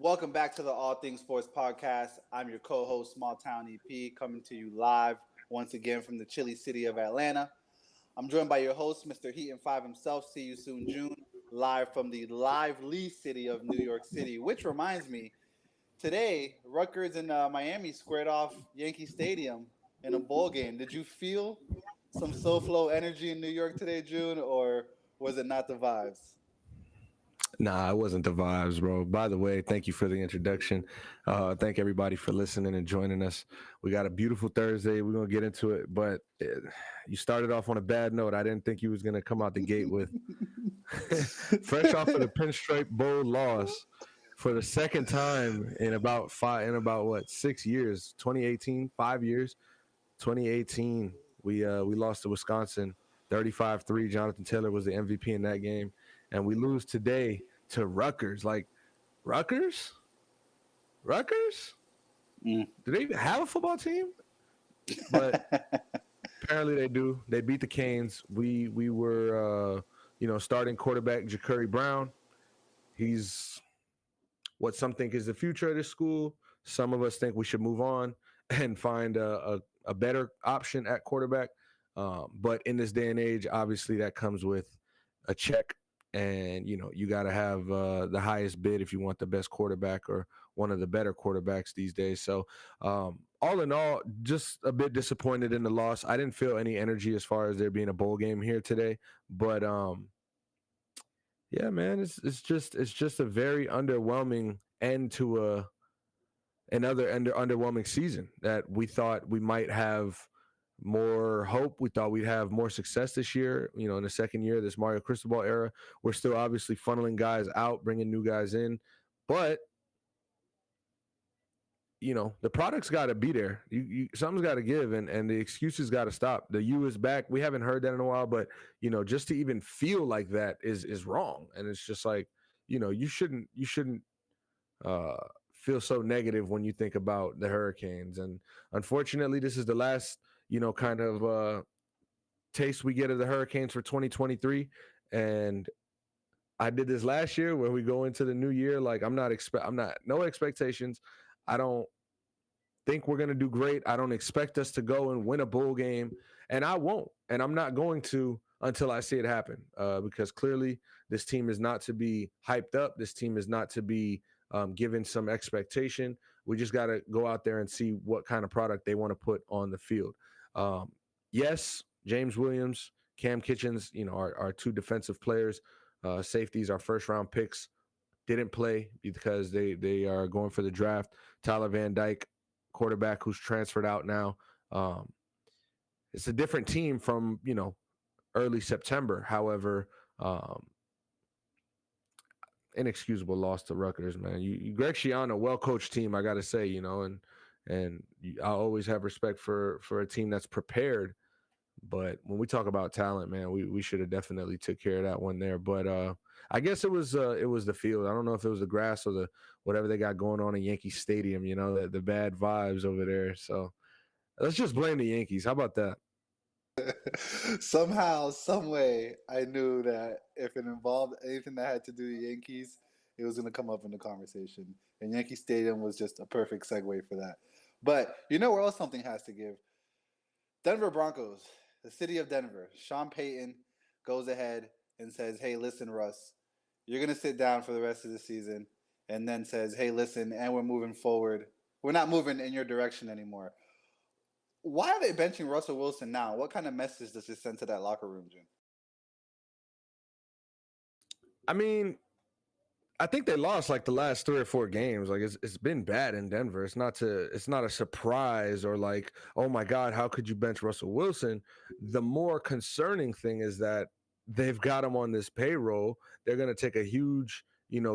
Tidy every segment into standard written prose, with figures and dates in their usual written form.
Welcome back to the All Things Sports Podcast. I'm your co-host, Small Town EP, coming to you live once again from the chilly city of Atlanta. I'm joined by your host, Mr. Heat and Five himself. See you soon, June, live from the lively city of New York City. Which reminds me, today Rutgers and Miami squared off Yankee Stadium in a bowl game. Did you feel some SoFlo energy in New York today, June, or was it not the vibes? Nah, it wasn't the vibes, bro. By the way, thank you for the introduction. Thank everybody for listening and joining us. We got a beautiful Thursday. We're gonna get into it, but you started off on a bad note. I didn't think you was gonna come out the gate with fresh off of the Pinstripe Bowl loss for the second time in about what 6 years? 2018, 5 years. 2018, we lost to Wisconsin 35-3. Jonathan Taylor was the MVP in that game, and we lose today to Rutgers. Like Rutgers? Mm. Do they even have a football team? But apparently they do. They beat the Canes. We were starting quarterback Ja'Cory Brown. He's what some think is the future of this school. Some of us think we should move on and find a better option at quarterback. But in this day and age, obviously that comes with a check. And, you got to have the highest bid if you want the best quarterback or one of the better quarterbacks these days. So all in all, just a bit disappointed in the loss. I didn't feel any energy as far as there being a bowl game here today. But, yeah, man, it's just a very underwhelming end to another underwhelming season that we thought we might have more hope. We thought we'd have more success this year, in the second year of this Mario Cristobal era. We're still obviously funneling guys out, bringing new guys in, but the product's got to be there. Something's got to give, and the excuses got to stop. The U is back. We haven't heard that in a while, but just to even feel like that is wrong. And it's just like, you shouldn't feel so negative when you think about the Hurricanes. And unfortunately, this is the last, kind of taste we get of the Hurricanes for 2023. And I did this last year where we go into the new year like no expectations. I don't think we're going to do great. I don't expect us to go and win a bowl game, and I won't. And I'm not going to until I see it happen, because clearly this team is not to be hyped up. This team is not to be given some expectation. We just got to go out there and see what kind of product they want to put on the field. Yes, James Williams, Cam Kitchens, our two defensive players, safeties, our first-round picks, didn't play because they are going for the draft. Tyler Van Dyke, quarterback who's transferred out now. It's a different team from, early September. However, inexcusable loss to Rutgers, man. Greg Schiano, well-coached team, I got to say, and I always have respect for a team that's prepared. But when we talk about talent, man, we should have definitely took care of that one there. But I guess it was the field. I don't know if it was the grass or the whatever they got going on in Yankee Stadium, the bad vibes over there. So let's just blame the Yankees. How about that? Somehow, some way, I knew that if it involved anything that had to do with the Yankees, it was going to come up in the conversation. And Yankee Stadium was just a perfect segue for that. But you know where else something has to give? Denver Broncos, the city of Denver. Sean Payton goes ahead and says, hey, listen, Russ, you're going to sit down for the rest of the season. And then says, hey, listen, and we're moving forward. We're not moving in your direction anymore. Why are they benching Russell Wilson now? What kind of message does this send to that locker room, Jim? I mean, I think they lost like the last 3 or 4 games. Like it's been bad in Denver. It's not a surprise or like, oh my God, how could you bench Russell Wilson? The more concerning thing is that they've got him on this payroll. They're going to take a huge,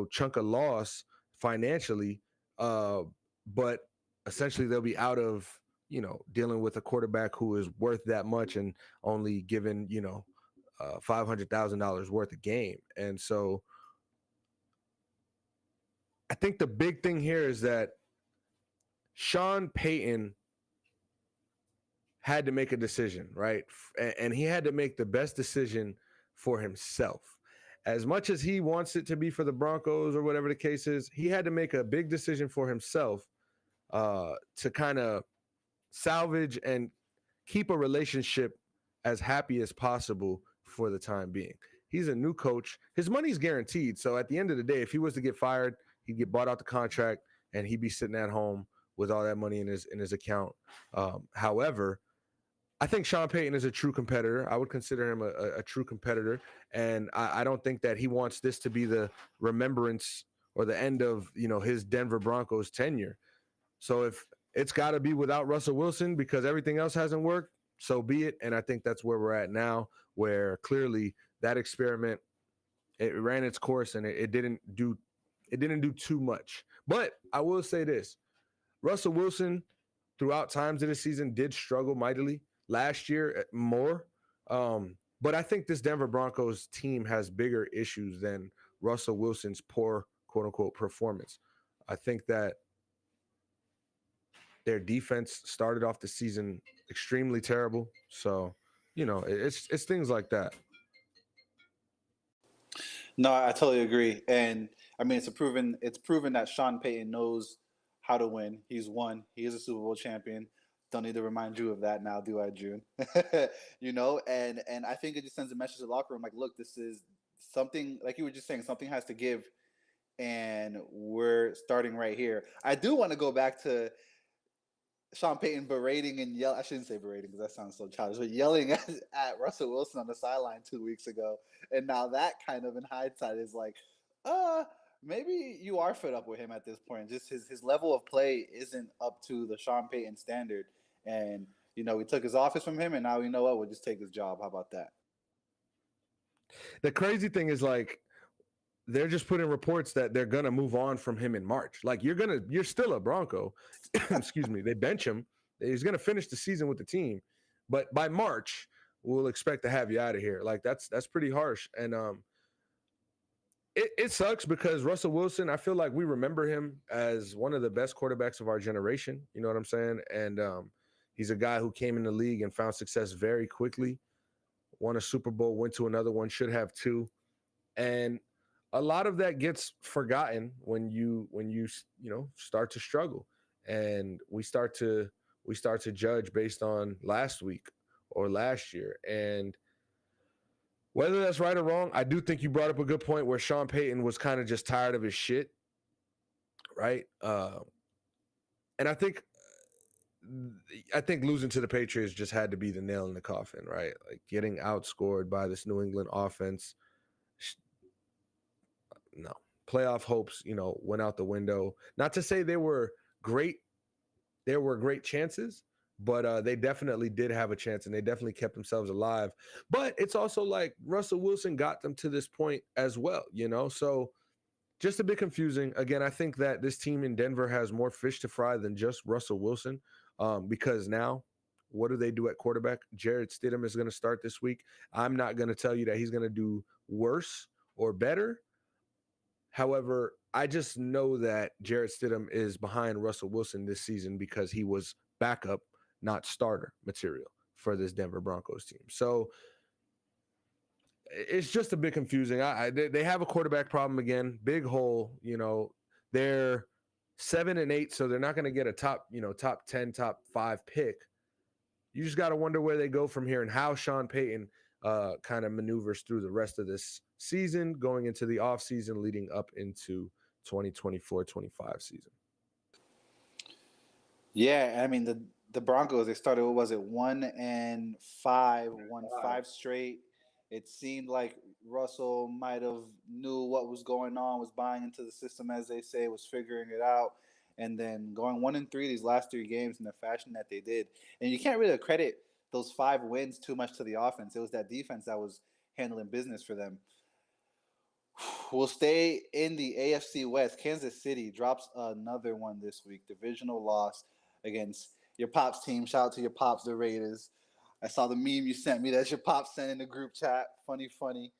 chunk of loss financially. But essentially they'll be out of, dealing with a quarterback who is worth that much and only given, $500,000 worth a game. And so I think the big thing here is that Sean Payton had to make a decision, right? And he had to make the best decision for himself. as much as he wants it to be for the Broncos or whatever the case is, he had to make a big decision for himself to kind of salvage and keep a relationship as happy as possible for the time being. He's a new coach. His money's guaranteed. So at the end of the day, if he was to get fired, he'd get bought out the contract and he'd be sitting at home with all that money in his account. However, I think Sean Payton is a true competitor. I would consider him a true competitor. And I don't think that he wants this to be the remembrance or the end of, his Denver Broncos tenure. So if it's got to be without Russell Wilson because everything else hasn't worked, so be it. And I think that's where we're at now, where clearly that experiment, it ran its course and it didn't do too much. But I will say this, Russell Wilson throughout times of the season did struggle mightily. Last year more. But I think this Denver Broncos team has bigger issues than Russell Wilson's poor, quote unquote, performance. I think that their defense started off the season extremely terrible. So, it's things like that. No, I totally agree. And I mean, it's proven that Sean Payton knows how to win. He's won. He is a Super Bowl champion. Don't need to remind you of that now, do I, June? And I think it just sends a message to the locker room like, look, this is something, like you were just saying, something has to give, and we're starting right here. I do want to go back to Sean Payton berating and yelling. I shouldn't say berating because that sounds so childish, but yelling at Russell Wilson on the sideline 2 weeks ago. And now that kind of in hindsight is like, maybe you are fed up with him at this point. Just his level of play isn't up to the Sean Payton standard. And, we took his office from him, and now, we'll just take his job. How about that? The crazy thing is, like, they're just putting reports that they're going to move on from him in March. Like, you're still a Bronco. Excuse me. They bench him. He's going to finish the season with the team. But by March, we'll expect to have you out of here. Like, that's pretty harsh. And it sucks because Russell Wilson, I feel like we remember him as one of the best quarterbacks of our generation. You know what I'm saying? And he's a guy who came in the league and found success very quickly, won a Super Bowl, went to another one, should have two. And a lot of that gets forgotten when you start to struggle, and we start to judge based on last week or last year. And whether that's right or wrong, I do think you brought up a good point where Sean Payton was kind of just tired of his shit, right? And I think losing to the Patriots just had to be the nail in the coffin, right? Like getting outscored by this New England offense. No, playoff hopes, went out the window. Not to say they were great. There were great chances, but they definitely did have a chance, and they definitely kept themselves alive. But it's also like Russell Wilson got them to this point as well, So just a bit confusing. Again, I think that this team in Denver has more fish to fry than just Russell Wilson, because now what do they do at quarterback? Jarrett Stidham is going to start this week. I'm not going to tell you that he's going to do worse or better. However, I just know that Jarrett Stidham is behind Russell Wilson this season because he was backup, not starter material for this Denver Broncos team. So it's just a bit confusing. They have a quarterback problem again, big hole. They're 7-8, so they're not going to get a top 10, top 5 pick. You just got to wonder where they go from here and how Sean Payton kind of maneuvers through the rest of this season, going into the offseason, leading up into 2024-25 season. Yeah, I mean, the Broncos, they started, what was it, 1-5, won 5 straight. It seemed like Russell might have knew what was going on, was buying into the system, as they say, was figuring it out, and then going 1-3 these last 3 games in the fashion that they did. And you can't really credit those 5 wins too much to the offense. It was that defense that was handling business for them. We'll stay in the AFC West. Kansas City drops another one this week. Divisional loss against your Pops team. Shout out to your Pops, the Raiders. I saw the meme you sent me. That's your Pops sent in the group chat. Funny.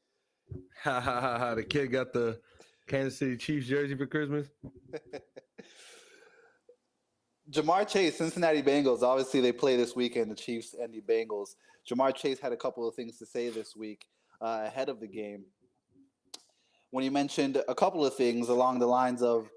Ha ha ha ha. The kid got the Kansas City Chiefs jersey for Christmas. Jamar Chase, Cincinnati Bengals. Obviously, they play this weekend, the Chiefs and the Bengals. Jamar Chase had a couple of things to say this week ahead of the game. when you mentioned a couple of things along the lines of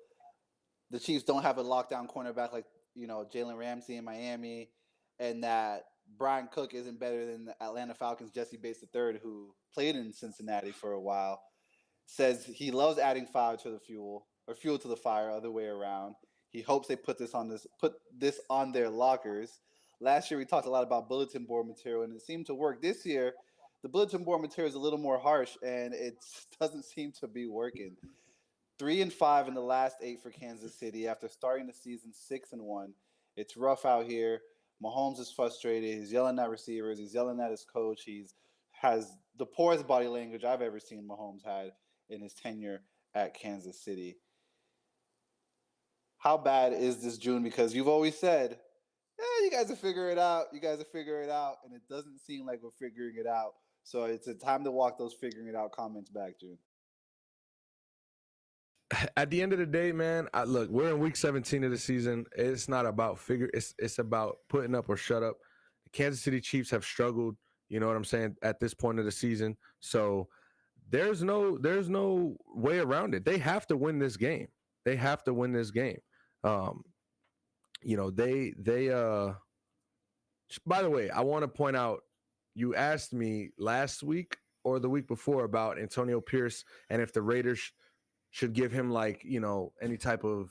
the Chiefs don't have a lockdown cornerback like Jalen Ramsey in Miami, and that Brian Cook isn't better than the Atlanta Falcons' Jesse Bates III, who played in Cincinnati for a while. Says he loves adding fire to the fuel or fuel to the fire, other way around. He hopes they put this on their lockers. Last year we talked a lot about bulletin board material, and it seemed to work. This year, the bulletin board material is a little more harsh, and it doesn't seem to be working. 3-5 in the last 8 for Kansas City after starting the season 6-1. It's rough out here. Mahomes is frustrated. He's yelling at receivers. He's yelling at his coach. He's has the poorest body language I've ever seen Mahomes had in his tenure at Kansas City. How bad is this June? Because you've always said, you guys will figure it out. You guys will figure it out. And it doesn't seem like we're figuring it out. So it's a time to walk those figuring it out comments back, June. At the end of the day, man, look, we're in week 17 of the season. It's not about it's about putting up or shut up. The Kansas City Chiefs have struggled, you know what I'm saying, at this point of the season. So there's no way around it. They have to win this game. They have to win this game. They by the way, I want to point out, you asked me last week or the week before about Antonio Pierce and if the Raiders should give him any type of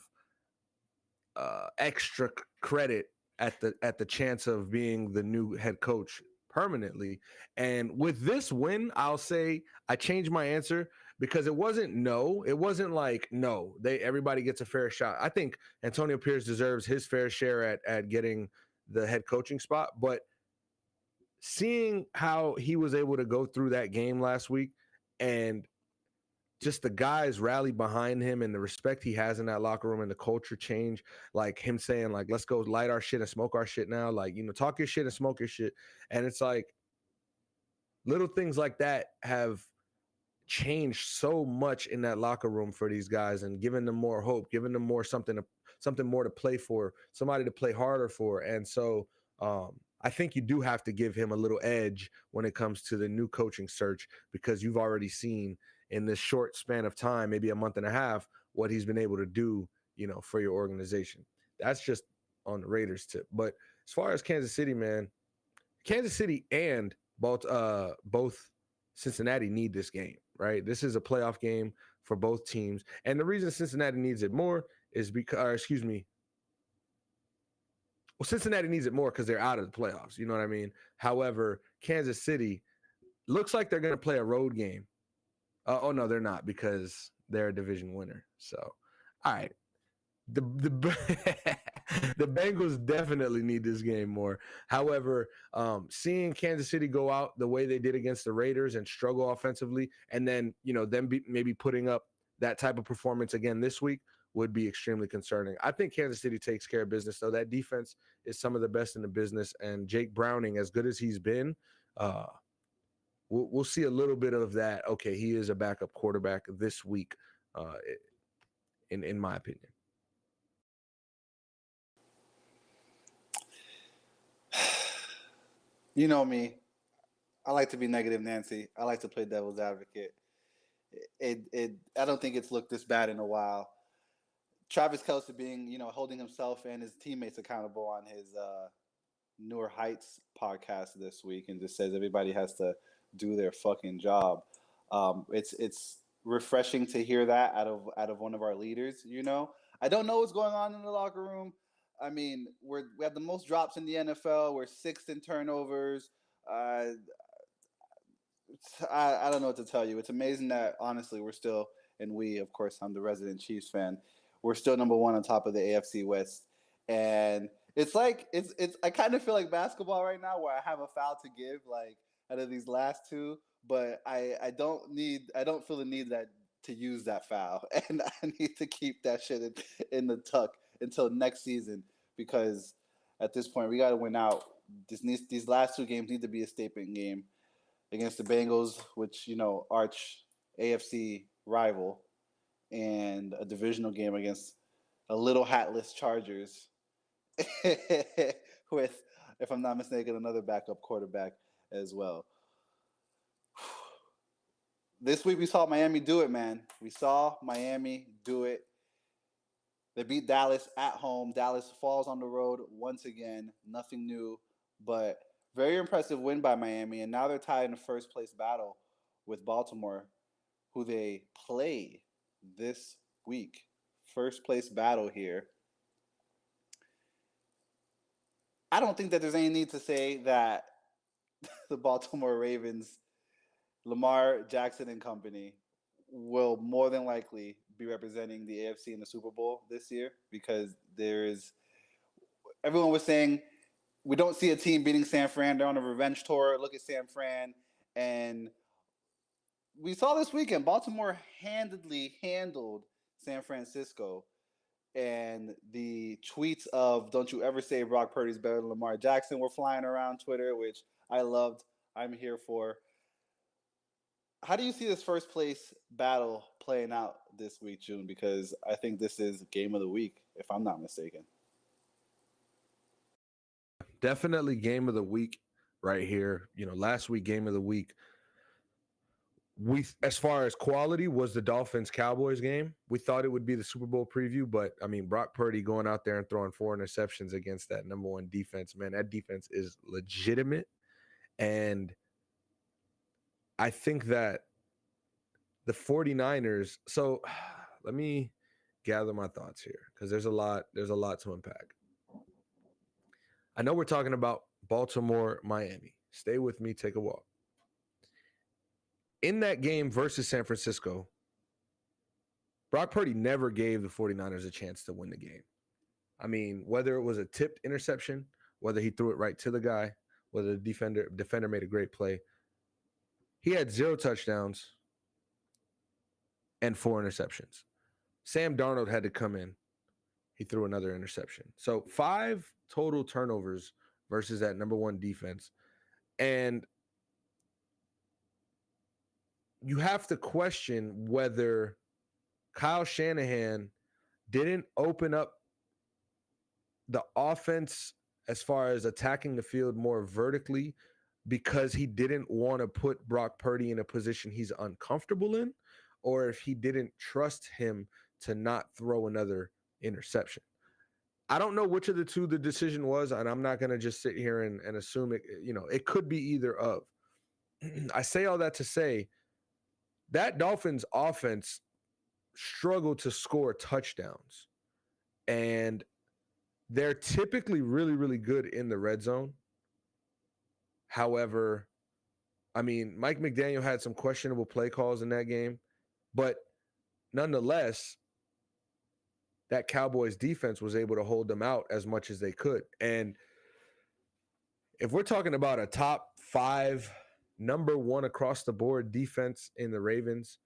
extra credit at the chance of being the new head coach permanently. And with this win, I'll say I changed my answer because it wasn't no. It wasn't like no. Everybody gets a fair shot. I think Antonio Pierce deserves his fair share at getting the head coaching spot, but seeing how he was able to go through that game last week and just the guys rally behind him and the respect he has in that locker room and the culture change, like him saying, like, let's go light our shit and smoke our shit now. Like, talk your shit and smoke your shit. And it's like little things like that have changed so much in that locker room for these guys and giving them more hope, giving them more something more to play for, somebody to play harder for. And so I think you do have to give him a little edge when it comes to the new coaching search, because you've already seen in this short span of time, maybe a month and a half, what he's been able to do, for your organization. That's just on the Raiders tip. But as far as Kansas City, man, Kansas City and both Cincinnati need this game, right? This is a playoff game for both teams. And the reason Cincinnati needs it more is because, Cincinnati needs it more because they're out of the playoffs. You know what I mean? However, Kansas City looks like they're going to play a road game. Oh no, they're not, because they're a division winner. So, all right, the the Bengals definitely need this game more. However, seeing Kansas City go out the way they did against the Raiders and struggle offensively, and then them maybe putting up that type of performance again this week would be extremely concerning. I think Kansas City takes care of business, though. That defense is some of the best in the business, and Jake Browning, as good as he's been, we'll see a little bit of that. Okay, he is a backup quarterback this week, in my opinion. You know me. I like to be negative Nancy. I like to play devil's advocate. I don't think it's looked this bad in a while. Travis Kelce being, holding himself and his teammates accountable on his Newer Heights podcast this week, and just says everybody has to do their fucking job. It's refreshing to hear that out of one of our leaders. I don't know what's going on in the locker room. I mean, we have the most drops in the NFL. We're 6th in turnovers. I don't know what to tell you. It's amazing that, honestly, we're still, and we, of course, I'm the resident Chiefs fan, we're still number 1 on top of the AFC West. And it's like, I kind of feel like basketball right now, where I have a foul to give, like, out of these last 2, but I don't feel the need to use that foul. And I need to keep that shit in the tuck until next season, because at this point, we got to win out. These last 2 games need to be a statement game against the Bengals, which, arch AFC rival, and a divisional game against a little hatless Chargers with, if I'm not mistaken, another backup quarterback as well. This week we saw Miami do it, man. We saw Miami do it. They beat Dallas at home. Dallas falls on the road once again. Nothing new, but very impressive win by Miami. And now they're tied in the first place battle with Baltimore, who they play this week. First place battle here. I don't think that there's any need to say that the Baltimore Ravens, Lamar Jackson and company, will more than likely be representing the AFC in the Super Bowl this year, because there is, everyone was saying we don't see a team beating San Fran. They're on a revenge tour. Look at San Fran. And we saw this weekend Baltimore handedly handled San Francisco. And the tweets of "Don't you ever say Brock Purdy's better than Lamar Jackson" were flying around Twitter, which I loved. I'm here for. How do you see this first place battle playing out this week, June? Because I think this is game of the week, if I'm not mistaken. Definitely game of the week right here. Last week, game of the week. As far as quality, was the Dolphins Cowboys game. We thought it would be the Super Bowl preview, but I mean, Brock Purdy going out there and throwing 4 interceptions against that number one defense, man, that defense is legitimate. And I think that the 49ers, so let me gather my thoughts here, because there's a lot to unpack. I know we're talking about Baltimore, Miami. Stay with me, take a walk. In that game versus San Francisco, Brock Purdy never gave the 49ers a chance to win the game. I mean, whether it was a tipped interception, whether he threw it right to the guy, whether the defender made a great play, he had 0 touchdowns and 4 interceptions. Sam Darnold had to come in. He threw another interception. So 5 total turnovers versus that number one defense. And you have to question whether Kyle Shanahan didn't open up the offense as far as attacking the field more vertically because he didn't want to put Brock Purdy in a position he's uncomfortable in, or if he didn't trust him to not throw another interception. I don't know which of the two the decision was, and I'm not going to just sit here and assume it. It could be either of. I say all that to say that Dolphins offense struggled to score touchdowns, and they're typically really, really good in the red zone. However, I mean, Mike McDaniel had some questionable play calls in that game, but nonetheless, that Cowboys defense was able to hold them out as much as they could. And if we're talking about a top 5, number 1 across the board defense in the Ravens,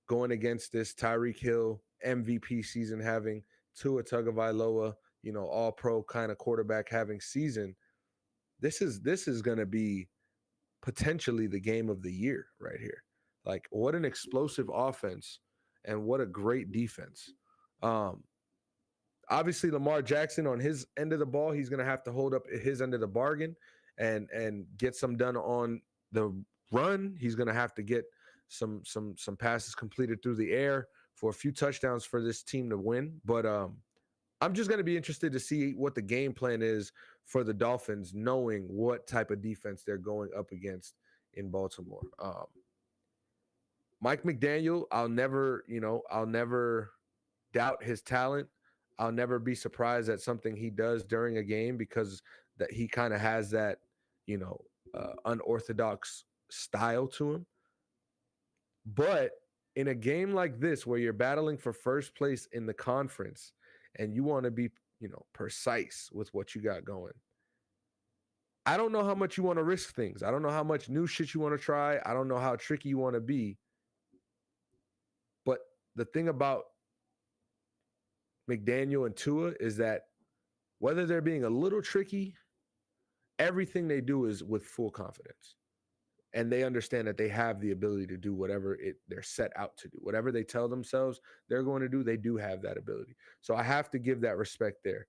going against this Tyreek Hill MVP season having, Tua Tagovailoa, all pro kind of quarterback having season, this is going to be potentially the game of the year right here. Like, what an explosive offense and what a great defense. Obviously, Lamar Jackson on his end of the ball, he's going to have to hold up his end of the bargain and get some done on the run. He's going to have to get some passes completed through the air for a few touchdowns for this team to win. But I'm just going to be interested to see what the game plan is for the Dolphins, knowing what type of defense they're going up against in Baltimore. Mike McDaniel, I'll never doubt his talent. I'll never be surprised at something he does during a game, because that he kind of has that, unorthodox style to him. But in a game like this, where you're battling for first place in the conference and you want to be, precise with what you got going, I don't know how much you want to risk things. I don't know how much new shit you want to try. I don't know how tricky you want to be. But the thing about McDaniel and Tua is that whether they're being a little tricky, everything they do is with full confidence. And they understand that they have the ability to do whatever they're set out to do. Whatever they tell themselves they're going to do, they do have that ability. So I have to give that respect there.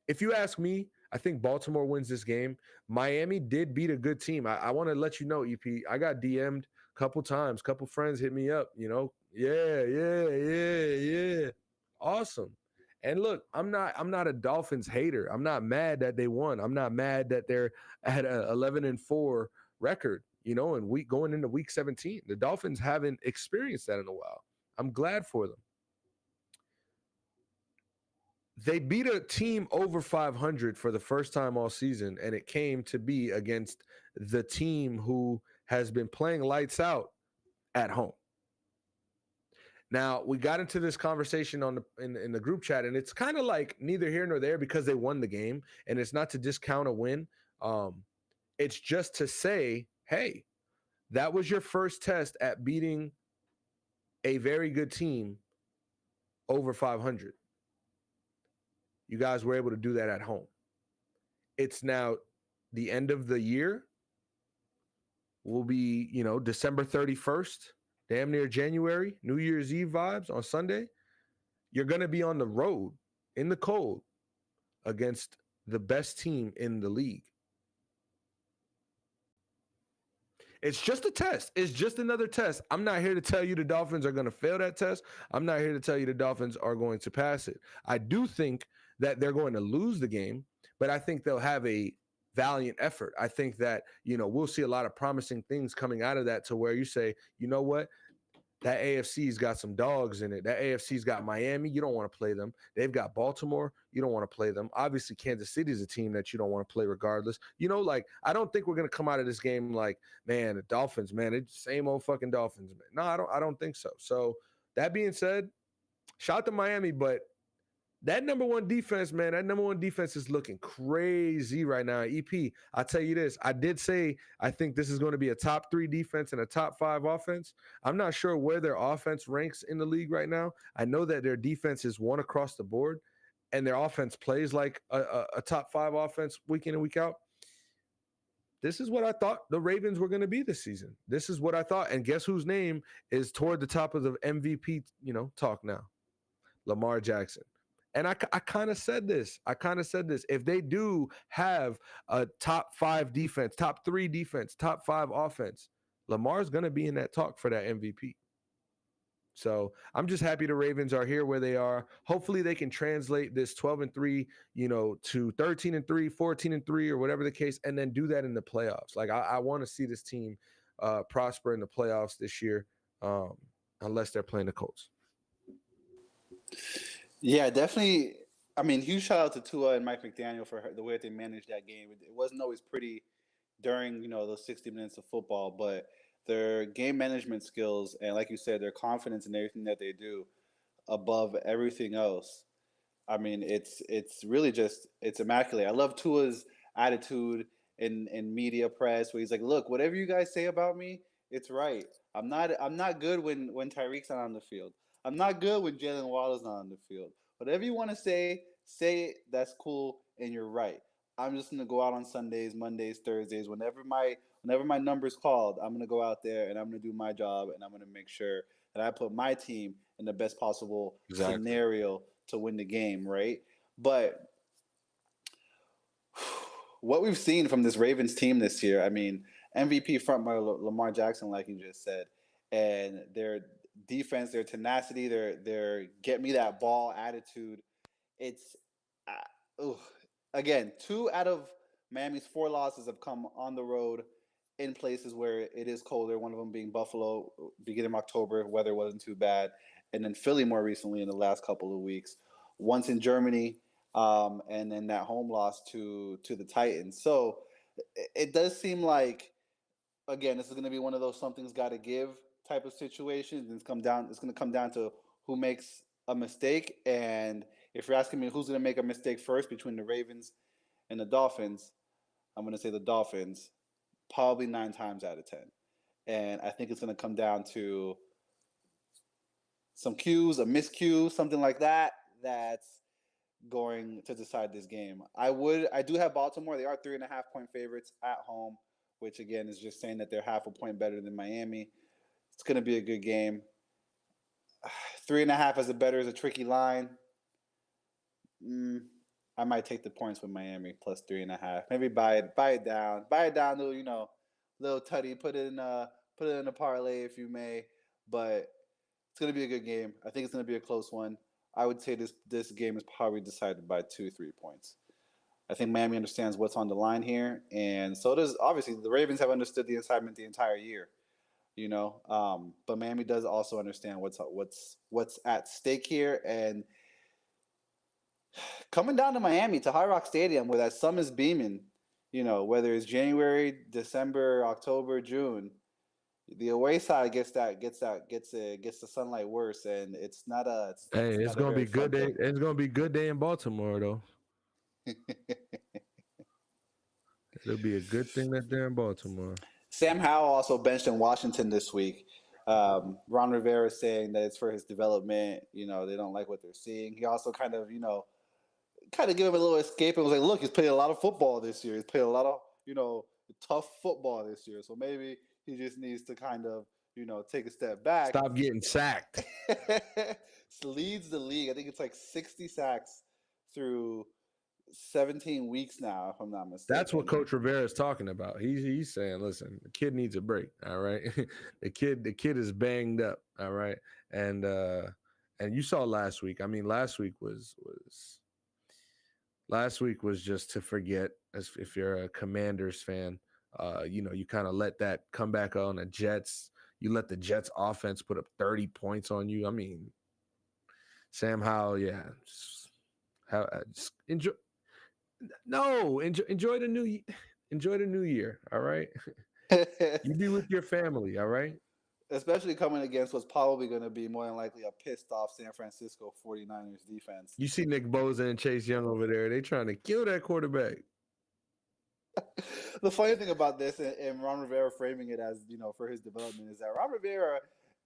If you ask me, I think Baltimore wins this game. Miami did beat a good team. I want to let you know, EP, I got DM'd couple times, couple friends hit me up, yeah. Awesome. And look, I'm not a Dolphins hater. I'm not mad that they won. I'm not mad that they're at a 11-4 record, and week going into week 17. The Dolphins haven't experienced that in a while. I'm glad for them. They beat a team over 500 for the first time all season, and it came to be against the team who has been playing lights out at home. Now, we got into this conversation in the group chat, and it's kind of like neither here nor there because they won the game, and it's not to discount a win. It's just to say, hey, that was your first test at beating a very good team over 500. You guys were able to do that at home. It's now the end of the year. Will be, December 31st, damn near January, New Year's Eve vibes on Sunday. You're going to be on the road in the cold against the best team in the league. It's just a test. It's just another test. I'm not here to tell you the Dolphins are going to fail that test. I'm not here to tell you the Dolphins are going to pass it. I do think that they're going to lose the game, but I think they'll have a valiant effort. I think that, we'll see a lot of promising things coming out of that to where you say, you know what? That AFC's got some dogs in it. That AFC's got Miami. You don't want to play them. They've got Baltimore. You don't want to play them. Obviously, Kansas City is a team that you don't want to play regardless. I don't think we're going to come out of this game like, man, the Dolphins, man, it's the same old fucking Dolphins. Man. No, I don't think so. So that being said, shout out to Miami, but that number one defense, man, is looking crazy right now. EP, I'll tell you this. I did say I think this is going to be a top 3 defense and a top 5 offense. I'm not sure where their offense ranks in the league right now. I know that their defense is one across the board, and their offense plays like a top 5 offense week in and week out. This is what I thought the Ravens were going to be this season. This is what I thought. And guess whose name is toward the top of the MVP, talk now? Lamar Jackson. And I kind of said this. If they do have a top 5 defense, top 3 defense, top 5 offense, Lamar's going to be in that talk for that MVP. So I'm just happy the Ravens are here where they are. Hopefully they can translate this 12-3, to 13-3, 14-3, or whatever the case, and then do that in the playoffs. Like I want to see this team prosper in the playoffs this year, unless they're playing the Colts. Yeah, definitely. I mean, huge shout out to Tua and Mike McDaniel for the way that they managed that game. It wasn't always pretty during, those 60 minutes of football, but their game management skills and, like you said, their confidence in everything that they do above everything else. I mean, it's really just it's immaculate. I love Tua's attitude in media press where he's like, "Look, whatever you guys say about me, it's right. I'm not good when Tyreek's not on the field. I'm not good when Jalen Waddle's not on the field. Whatever you want to say it. That's cool, and you're right. I'm just gonna go out on Sundays, Mondays, Thursdays, whenever my number's called. I'm gonna go out there and I'm gonna do my job, and I'm gonna make sure that I put my team in the best possible scenario to win the game, right? But what we've seen from this Ravens team this year, I mean, MVP frontrunner Lamar Jackson, like you just said, and their defense, their tenacity, their get me that ball attitude. It's again, 2 out of Miami's 4 losses have come on the road in places where it is colder. One of them being Buffalo, beginning of October, weather wasn't too bad, and then Philly more recently in the last couple of weeks. Once in Germany, and then that home loss to the Titans. So it does seem like, again, this is going to be one of those something's got to give type of situations. It's going to come down to who makes a mistake. And if you're asking me who's going to make a mistake first between the Ravens and the Dolphins, I'm going to say the Dolphins, probably 9 times out of 10. And I think it's going to come down to some cues, a miscue, something like that. That's going to decide this game. I do have Baltimore. They are 3.5-point favorites at home, which again is just saying that they're half a point better than Miami. It's going to be a good game. 3.5 as a better is a tricky line. I might take the points with Miami plus 3.5. Maybe buy it down to little tutty. Put put it in a parlay if you may, but it's going to be a good game. I think it's going to be a close one. I would say this game is probably decided by 2-3 points. I think Miami understands what's on the line here, and so does obviously the Ravens have understood the assignment the entire year. But Miami does also understand what's at stake here, and coming down to Miami to High Rock Stadium where that sun is beaming, whether it's January, December, October, June, the away side gets the sunlight worse, and it's not a Hey, it's it's not a gonna be very good fun day. thing. It's gonna be good day in Baltimore, though. It'll be a good thing that they're in Baltimore. Sam Howell also benched in Washington this week. Ron Rivera is saying that it's for his development. They don't like what they're seeing. He also kind of gave him a little escape and was like, look, he's played a lot of football this year. He's played a lot of, tough football this year. So maybe he just needs to kind of, take a step back. Stop getting sacked. Leads the league. I think it's like 60 sacks through 17 weeks now, if I'm not mistaken. That's what Coach Rivera is talking about. He's saying, listen, the kid needs a break. All right. the kid is banged up. All right. And you saw last week. I mean, last week was just to forget. As if you're a Commanders fan, you kind of let that come back on the Jets. You let the Jets offense put up 30 points on you. I mean, Sam Howell, yeah, just enjoy. No, enjoy the new year. All right, you be with your family. All right. Especially coming against what's probably going to be more than likely a pissed off San Francisco 49ers defense. You see Nick Bosa and Chase Young over there. They trying to kill that quarterback. The funny thing about this, and Ron Rivera framing it as, for his development, is that Ron Rivera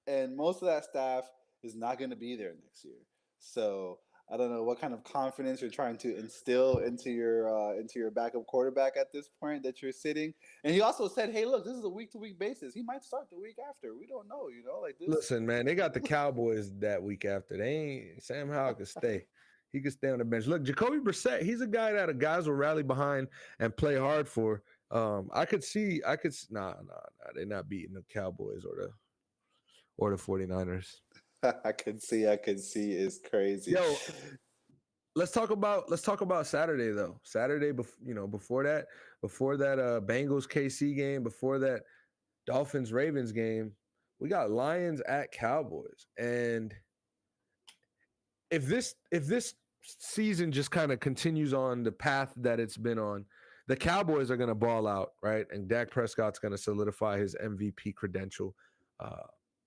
and most of that staff is not going to be there next year. So I don't know what kind of confidence you're trying to instill into your backup quarterback at this point that you're sitting. And he also said, "Hey, look, this is a week-to-week basis. He might start the week after. We don't know, like this." Listen, man, they got the Cowboys that week after. They ain't Sam Howell could stay. He could stay on the bench. Look, Jacoby Brissett, he's a guy that guys will rally behind and play hard for. I could nah, they're not beating the Cowboys or the 49ers. I could see is crazy. Yo, let's talk about Saturday though. Saturday, before that Bengals KC game, before that Dolphins Ravens game, we got Lions at Cowboys. And if this season just kind of continues on the path that it's been on, the Cowboys are going to ball out, right? And Dak Prescott's going to solidify his MVP credential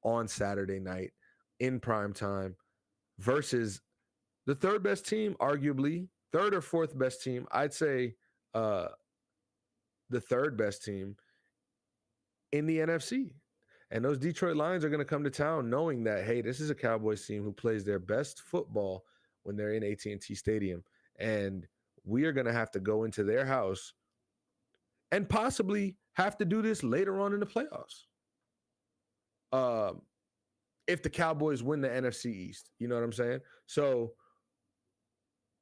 on Saturday night in prime time versus the third best team, arguably third or fourth best team. I'd say the third best team in the NFC. And those Detroit Lions are going to come to town knowing that, hey, this is a Cowboys team who plays their best football when they're in AT&T Stadium. And we are going to have to go into their house and possibly have to do this later on in the playoffs. If the Cowboys win the NFC East, you know what I'm saying? So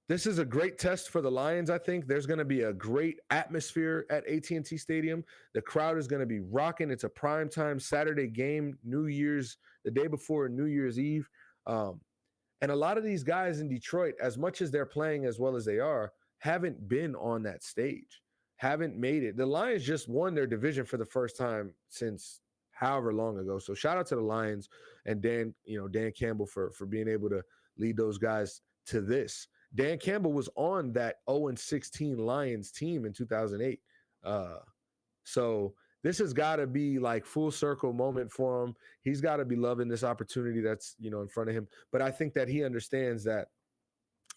this is a great test for the Lions. I think there's going to be a great atmosphere at AT&T Stadium. The crowd is going to be rocking. It's a primetime Saturday game, the day before New Year's Eve. And a lot of these guys in Detroit, as much as they're playing as well as they are, haven't been on that stage, haven't made it. The Lions just won their division for the first time since however long ago. So shout out to the Lions and Dan Campbell for being able to lead those guys to this. Dan Campbell was on that 0-16 Lions team in 2008. So this has got to be like full circle moment for him. He's got to be loving this opportunity that's, in front of him. But I think that he understands that,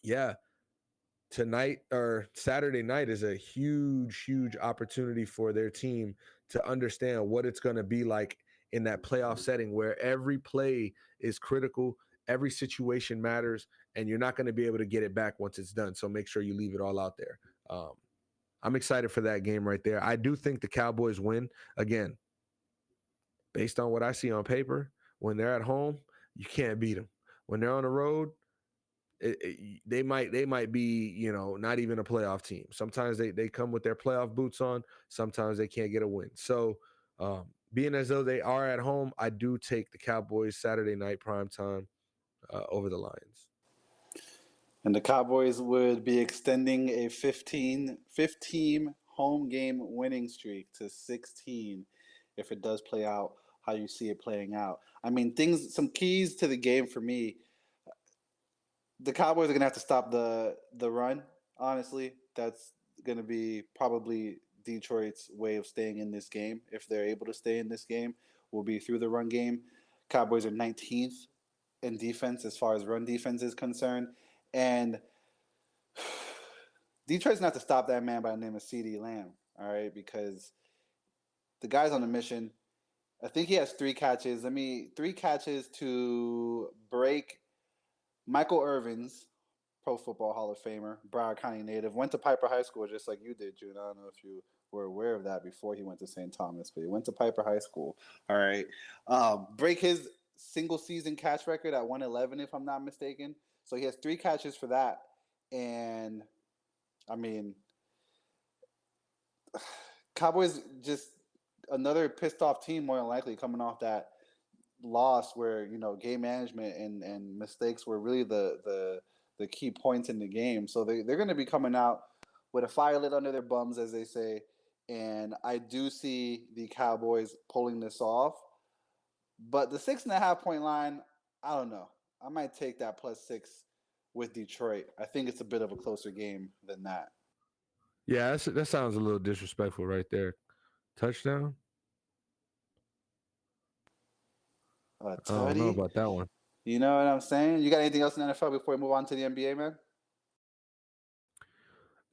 yeah, tonight or Saturday night is a huge, huge opportunity for their team to understand what it's going to be like in that playoff setting where every play is critical, every situation matters, and you're not going to be able to get it back once it's done. So make sure you leave it all out there. I'm excited for that game right there. I do think the Cowboys win. Again, based on what I see on paper, when they're at home, you can't beat them. When they're on the road, they might be, not even a playoff team. Sometimes they come with their playoff boots on. Sometimes they can't get a win. So being as though they are at home, I do take the Cowboys Saturday night primetime over the Lions. And the Cowboys would be extending a 15 home game winning streak to 16 if it does play out how you see it playing out. I mean, some keys to the game for me. The Cowboys are gonna have to stop the run. Honestly, that's gonna be probably Detroit's way of staying in this game. If they're able to stay in this game, will be through the run game. Cowboys are 19th in defense as far as run defense is concerned, and Detroit's gonna have to stop that man by the name of CeeDee Lamb. All right, because the guy's on a mission. I think he has 3 catches. Three catches to break Michael Irvin's Pro Football Hall of Famer, Broward County native, went to Piper High School just like you did, June. I don't know if you were aware of that before he went to St. Thomas, but he went to Piper High School. All right. Break his single season catch record at 111, if I'm not mistaken. So he has 3 catches for that. And, I mean, Cowboys just another pissed off team, more than likely, coming off that loss where game management and mistakes were really the key points in the game. So they're going to be coming out with a fire lit under their bums, as they say. And I do see the Cowboys pulling this off. But the 6.5 point line, I don't know. I might take that +6 with Detroit. I think it's a bit of a closer game than that. Yeah, that sounds a little disrespectful right there. Touchdown? I don't know about that one. You know what I'm saying? You got anything else in the NFL before we move on to the NBA, man?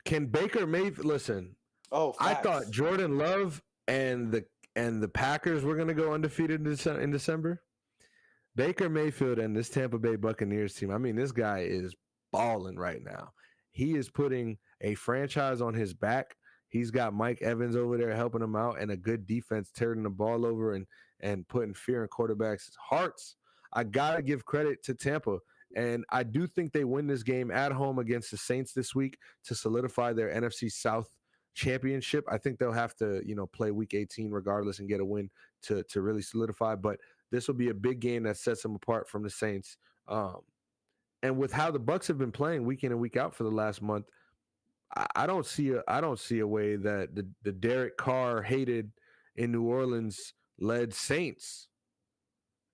Can Baker Mayfield listen? Oh, facts. I thought Jordan Love and the Packers were going to go undefeated in December. Baker Mayfield and this Tampa Bay Buccaneers team, I mean, this guy is balling right now. He is putting a franchise on his back. He's got Mike Evans over there helping him out and a good defense turning the ball over and putting fear in quarterbacks' hearts. I got to give credit to Tampa. And I do think they win this game at home against the Saints this week to solidify their NFC South championship. I think they'll have to, play week 18 regardless and get a win to really solidify. But this will be a big game that sets them apart from the Saints. And with how the Bucs have been playing week in and week out for the last month, I don't see a way that the Derek Carr hated in New Orleans led Saints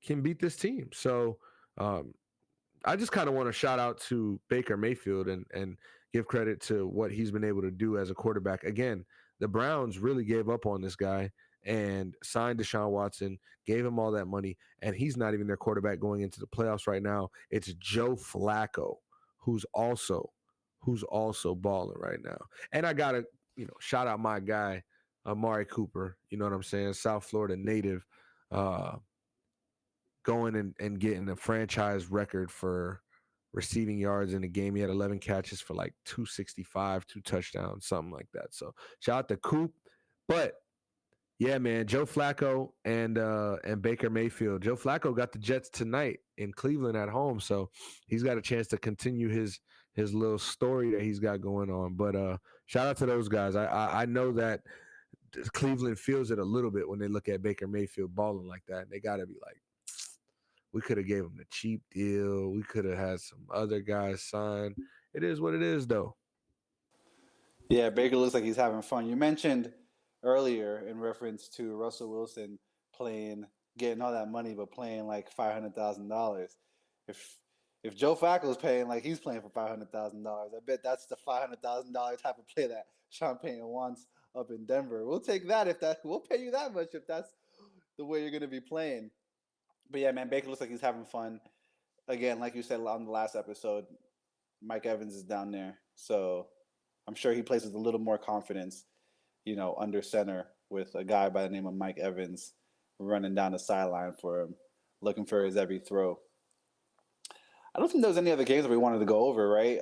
can beat this team. So I just kind of want to shout out to Baker Mayfield and give credit to what he's been able to do as a quarterback. Again, the Browns really gave up on this guy and signed Deshaun Watson, gave him all that money, and he's not even their quarterback going into the playoffs right now. It's Joe Flacco, who's also balling right now. And I gotta, shout out my guy, Amari Cooper. You know what I'm saying? South Florida native, going and getting a franchise record for receiving yards in the game. He had 11 catches for like 265, 2 touchdowns, something like that. So shout out to Coop. But yeah, man, Joe Flacco and Baker Mayfield. Joe Flacco got the Jets tonight in Cleveland at home, so he's got a chance to continue his little story that he's got going on. But shout out to those guys. I know that Cleveland feels it a little bit when they look at Baker Mayfield balling like that. They got to be like, we could have gave him the cheap deal. We could have had some other guys sign. It is what it is, though. Yeah, Baker looks like he's having fun. You mentioned earlier in reference to Russell Wilson getting all that money, but playing like $500,000. If Joe Flacco is paying like he's playing for $500,000, I bet that's the $500,000 type of play that Sean Payton wants up in Denver. We'll take that we'll pay you that much if that's the way you're going to be playing. But yeah, man, Baker looks like he's having fun. Again, like you said on the last episode, Mike Evans is down there, so I'm sure he plays with a little more confidence, under center with a guy by the name of Mike Evans running down the sideline for him, looking for his every throw. I don't think there was any other games that we wanted to go over, right?